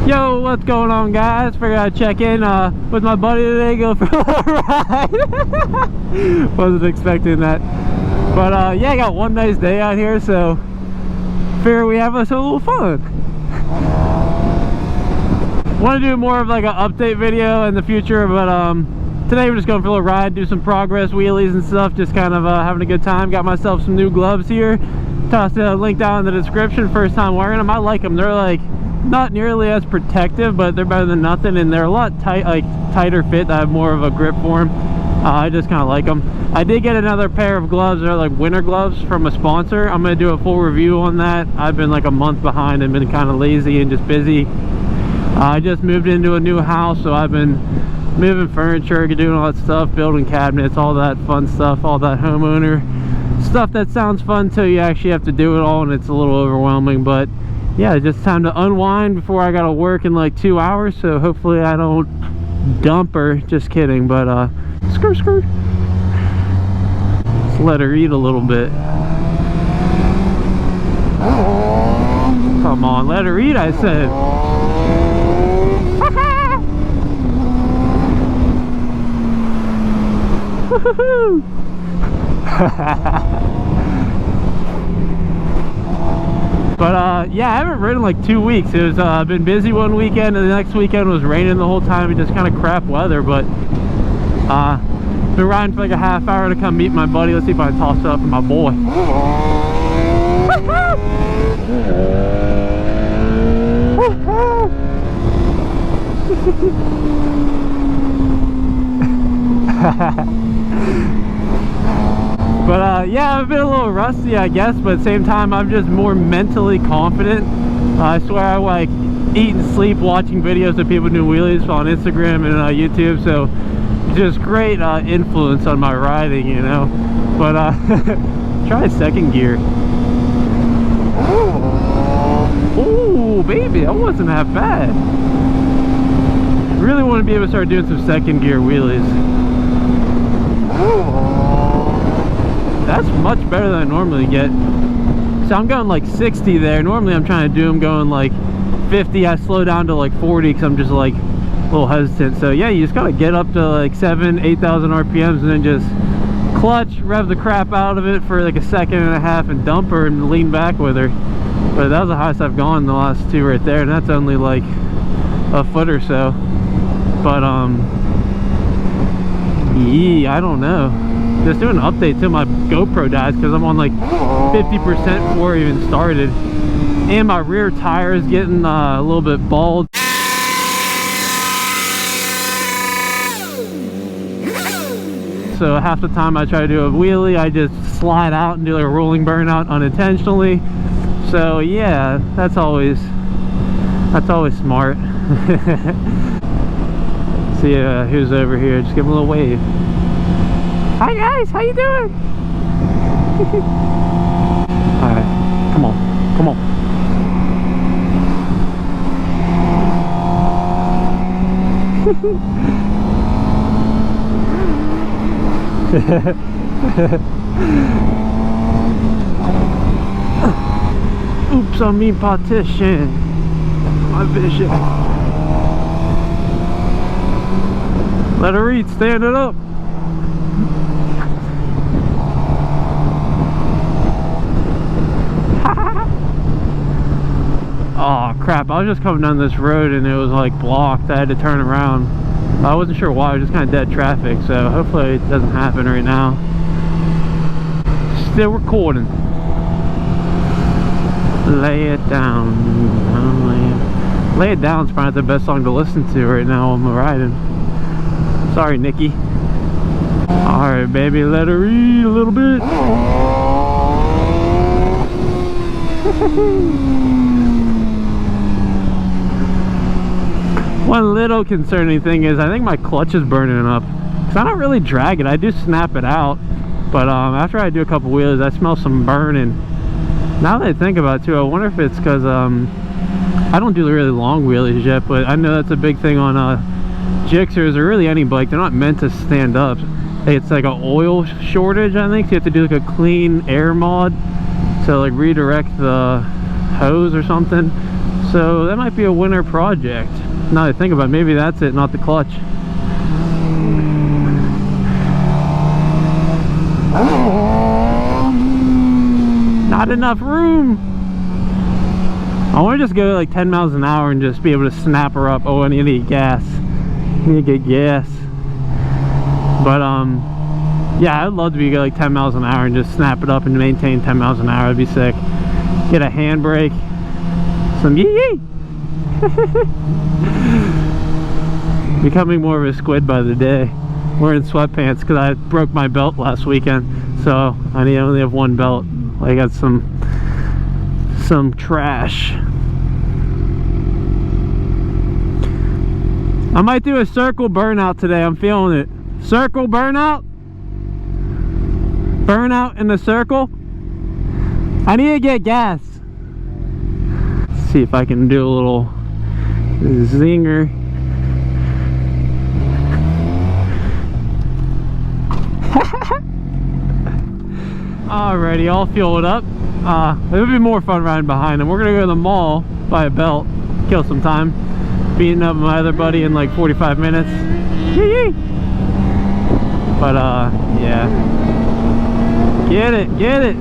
Yo, what's going on, guys? Figured I'd check in with my buddy today, go for a little ride. Wasn't expecting that, but yeah, I got one nice day out here, so figure we have us a little fun. Want to do more of like an update video in the future, but today we're just going for a little ride, do some progress wheelies and stuff, just kind of having a good time. Got myself some new gloves here. Tossed a link down in the description. First time wearing them. I like them. They're like not nearly as protective, but they're better than nothing, and they're a lot tighter fit. I have more of a grip for them. I just kind of like them. I did get another pair of gloves. They're like winter gloves from a sponsor. I'm going to do a full review on that. I've been like a month behind and been kind of lazy and just busy. I just moved into a new house, so I've been moving furniture, doing all that stuff, building cabinets, all that fun stuff, all that homeowner stuff that sounds fun till you actually have to do it all, and it's a little overwhelming. But yeah, just time to unwind before I gotta work in like 2 hours, so hopefully I don't dump her. Just kidding, but skirt. Let's let her eat a little bit. Come on, let her eat, I said. But yeah, I haven't ridden like 2 weeks. It was been busy one weekend, and the next weekend was raining the whole time and just kind of crap weather. But been riding for like a half hour to come meet my buddy. Let's see if I can toss it up for my boy. But yeah, I've been a little rusty, I guess, but at the same time I'm just more mentally confident. I swear I like eat and sleep watching videos of people doing wheelies on Instagram and YouTube, so just great influence on my riding, you know. But try second gear. Ooh, baby, that wasn't that bad. Really want to be able to start doing some second gear wheelies. That's much better than I normally get. So I'm going like 60 there. Normally I'm trying to do them going like 50. I slow down to like 40 because I'm just like a little hesitant. So yeah, you just gotta get up to like 8,000 RPMs and then just clutch, rev the crap out of it for like a second and a half and dump her and lean back with her. But that was the highest I've gone in the last two right there, and that's only like a foot or so. But yeah, I don't know. Just doing an update till my GoPro dies because I'm on like 50% before it even started, and my rear tire is getting a little bit bald. So half the time I try to do a wheelie, I just slide out and do like a rolling burnout unintentionally. So yeah, that's always smart. See who's over here. Just give him a little wave. Hi guys, how you doing? Alright, come on. Oops, I mean partition. My vision. Let her eat, stand it up. Oh crap, I was just coming down this road and it was like blocked. I had to turn around. I wasn't sure why, it was just kind of dead traffic, so hopefully it doesn't happen right now. Still recording. Lay it down. Lay it down is probably the best song to listen to right now while I'm riding. Sorry, Nikki. Alright, baby, let her eat a little bit. One little concerning thing is I think my clutch is burning up, because I don't really drag it. I do snap it out, but after I do a couple wheels I smell some burning. Now that I think about it too, I wonder if it's because I don't do really long wheelies yet, but I know that's a big thing on GSXRs or really any bike. They're not meant to stand up. It's like an oil shortage, I think, so you have to do like a clean air mod to like redirect the hose or something. So that might be a winter project. Now that I think about it, maybe that's it, not the clutch. Not enough room. I want to just go like 10 miles an hour and just be able to snap her up. Oh, I need to get gas. I need to get gas. But yeah, I'd love to be like 10 miles an hour and just snap it up and maintain 10 miles an hour. That'd be sick. Get a handbrake. Some yee-yee. Becoming more of a squid by the day. Wearing sweatpants because I broke my belt last weekend, so I only have one belt. I got some trash. I might do a circle burnout today. I'm feeling it. Circle burnout. Burnout in the circle. I need to get gas. Let's see if I can do a little zinger. Alrighty, all fueled up. It would be more fun riding behind him. We're gonna go to the mall, buy a belt, kill some time. Beating up my other buddy in like 45 minutes. Yee-yee. But yeah. Get it, get it.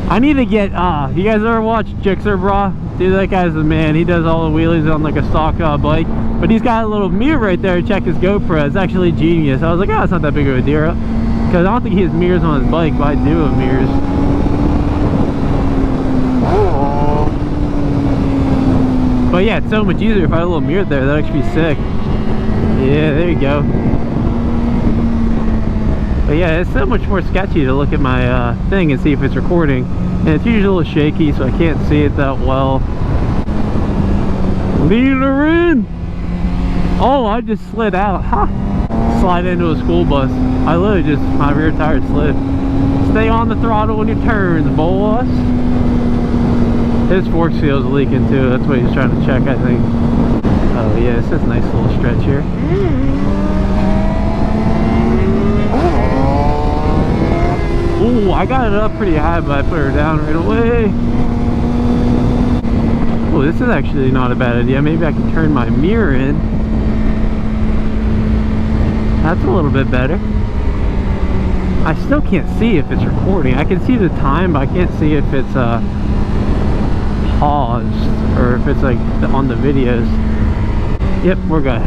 I need to get, you guys ever watch GSXR? Dude, that guy's the man. He does all the wheelies on like a stock bike. But he's got a little mirror right there to check his GoPro. It's actually genius. I was like, oh, it's not that big of a deal. Because I don't think he has mirrors on his bike, but I do have mirrors. But yeah, it's so much easier if I had a little mirror there. That'd actually be sick. Yeah, there you go. But yeah, it's so much more sketchy to look at my thing and see if it's recording. And it's usually a little shaky, so I can't see it that well. Lead her in! Oh, I just slid out. Ha! Slide into a school bus. I literally just, my rear tire slid. Stay on the throttle when you turn, boss. His fork seal's leaking too. That's what he's trying to check, I think. Oh yeah, this is a nice little stretch here. Ooh, I got it up pretty high, but I put her down right away. Oh, this is actually not a bad idea. Maybe I can turn my mirror in. That's a little bit better. I still can't see if it's recording. I can see the time, but I can't see if it's paused or if it's like on the videos. Yep, we're good.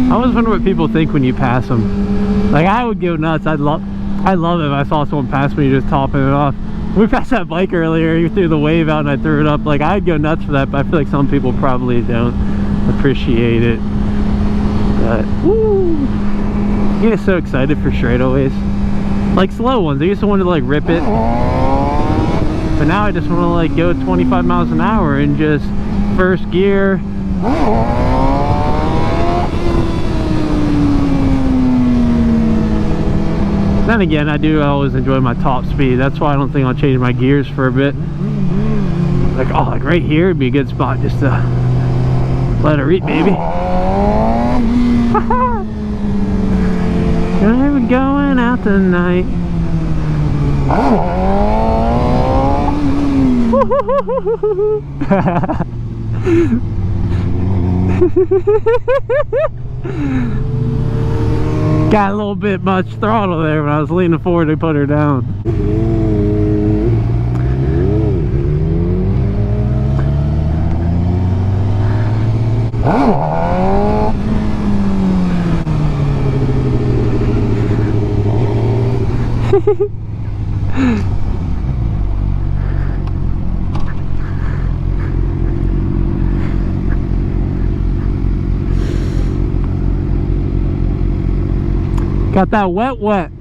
I always wonder what people think when you pass them. Like, I would go nuts. I'd love it if I saw someone pass me just topping it off. We passed that bike earlier. You threw the wave out and I threw it up. Like, I'd go nuts for that, but I feel like some people probably don't appreciate it. But woo, you get so excited for straightaways, like slow ones. I used to want to like rip it, but now I just want to like go 25 miles an hour and just first gear. Then again, I do always enjoy my top speed. That's why I don't think I'll change my gears for a bit. Like, oh, like right here would be a good spot just to let her eat, baby. We're going out tonight. Got a little bit much throttle there when I was leaning forward to put her down. Got that wet.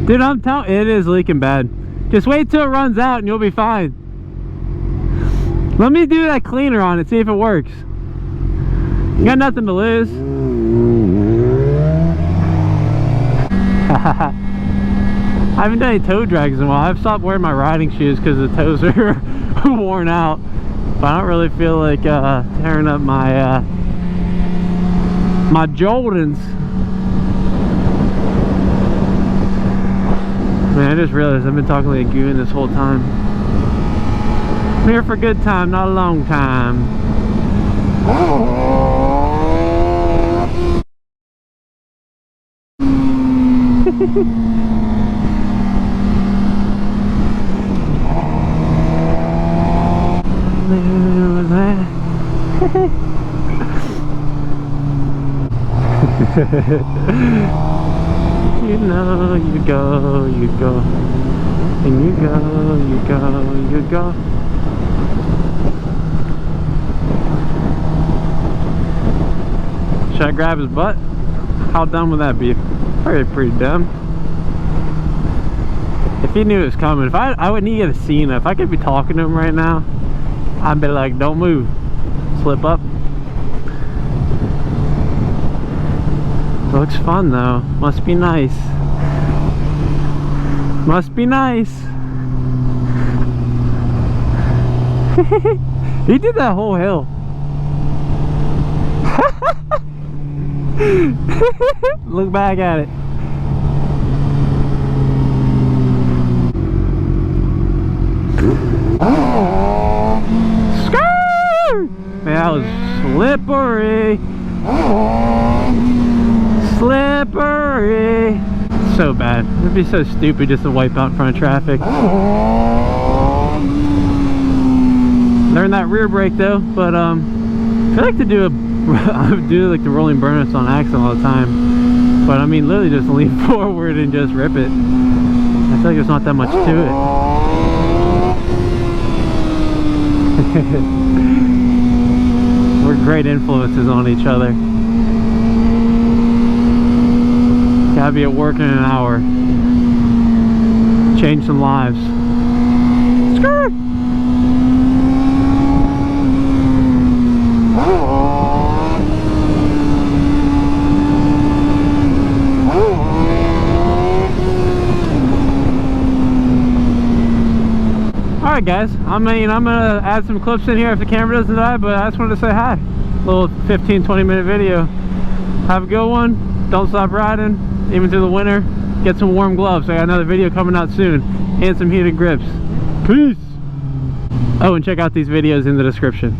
Dude, I'm telling you, it is leaking bad. Just wait till it runs out and you'll be fine. Let me do that cleaner on it, see if it works. You got nothing to lose. I haven't done any toe drags in a while. I've stopped wearing my riding shoes because the toes are worn out. But I don't really feel like tearing up my my Jordans. Man, I just realized I've been talking like a goon this whole time. I'm here for a good time, not a long time. You know, you go, and you go. Should I grab his butt? How dumb would that be? Probably pretty dumb. If he knew it was coming, if I wouldn't need a scene. If I could be talking to him right now, I'd be like, don't move, slip up. Looks fun though. Must be nice. Must be nice. He did that whole hill. Look back at it. Skirt! Man, that was slippery. Slippery. So bad. It'd be so stupid just to wipe out in front of traffic. Learn that rear brake though, but I feel like to do I do like the rolling burnouts on accident all the time. But I mean literally just lean forward and just rip it. I feel like there's not that much to it. We're great influences on each other. Gotta be at work in an hour. Change some lives. Skirt! Alright guys, I'm gonna add some clips in here if the camera doesn't die, but I just wanted to say hi. Little 15-20 minute video. Have a good one. Don't stop riding, even through the winter. Get some warm gloves. I got another video coming out soon, and some heated grips. Peace. Oh, and check out these videos in the description.